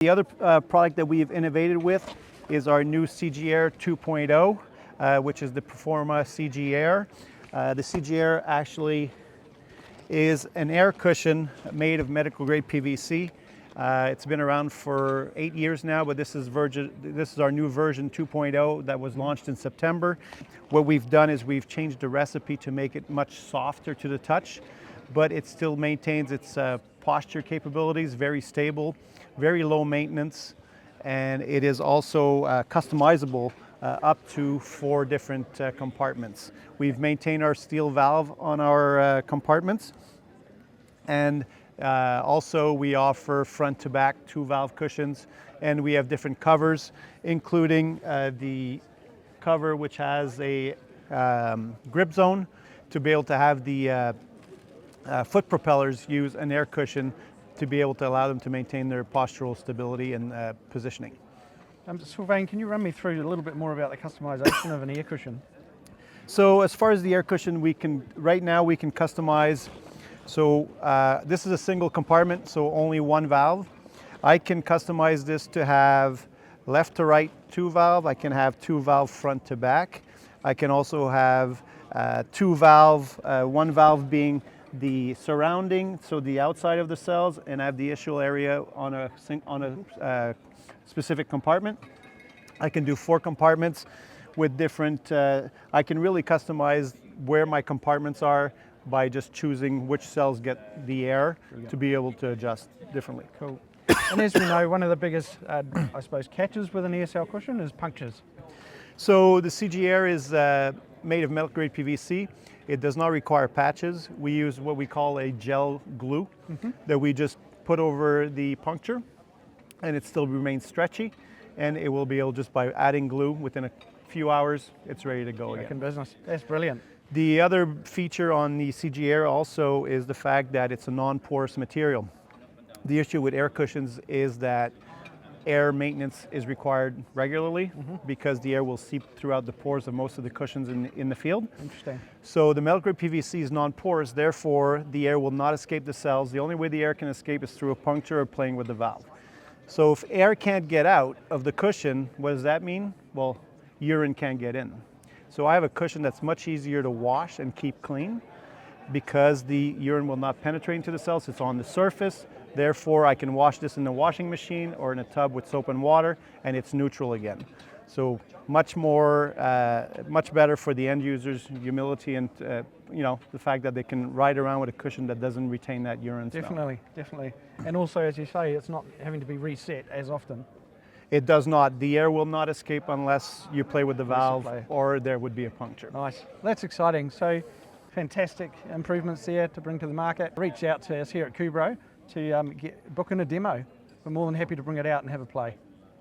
The other product that we've innovated with is our new CG Air 2.0, which is the Performa CG Air. The CG Air actually is an air cushion made of medical grade PVC. It's been around for 8 years now, but this is our new version 2.0 that was launched in September. What we've done is we've changed the recipe to make it much softer to the touch, but it still maintains its posture capabilities, very stable, very low maintenance, and it is also customizable up to 4 different compartments. We've maintained our steel valve on our compartments, and also we offer front to back 2 valve cushions, and we have different covers, including the cover which has a grip zone to be able to have the foot propellers use an air cushion to be able to allow them to maintain their postural stability and positioning. Sylvain, can you run me through a little bit more about the customization of an air cushion? So as far as the air cushion, right now we can customize. So this is a single compartment, so only 1 valve. I can customize this to have left to right 2 valve. I can have 2 valve front to back. I can also have 2 valve, 1 valve being the surrounding, so the outside of the cells, and I have the ischial area on a specific compartment. I can do 4 compartments with different, I can really customize where my compartments are by just choosing which cells get the air to be able to adjust differently. Cool. And as we know, one of the biggest, I suppose, catches with an ESL cushion is punctures. So the CG Air is made of medical grade PVC. It does not require patches. We use what we call a gel glue that we just put over the puncture, and it still remains stretchy, and it will be able, just by adding glue, within a few hours, it's ready to go again. Back in business. That's brilliant. The other feature on the CG Air also is the fact that it's a non-porous material. The issue with air cushions is that air maintenance is required regularly because the air will seep throughout the pores of most of the cushions in the field. Interesting. So the medical grade PVC is non-porous, therefore the air will not escape the cells. The only way the air can escape is through a puncture or playing with the valve. So if air can't get out of the cushion, what does that mean? Well, urine can't get in. So I have a cushion that's much easier to wash and keep clean because the urine will not penetrate into the cells. It's on the surface. Therefore, I can wash this in the washing machine or in a tub with soap and water, and it's neutral again. So much better for the end users, humility, and the fact that they can ride around with a cushion that doesn't retain that urine smell. Definitely. And also, as you say, it's not having to be reset as often. It does not. The air will not escape unless you play with the valve or there would be a puncture. Nice. That's exciting. So fantastic improvements there to bring to the market. Reach out to us here at Cubro to book in a demo. We're more than happy to bring it out and have a play.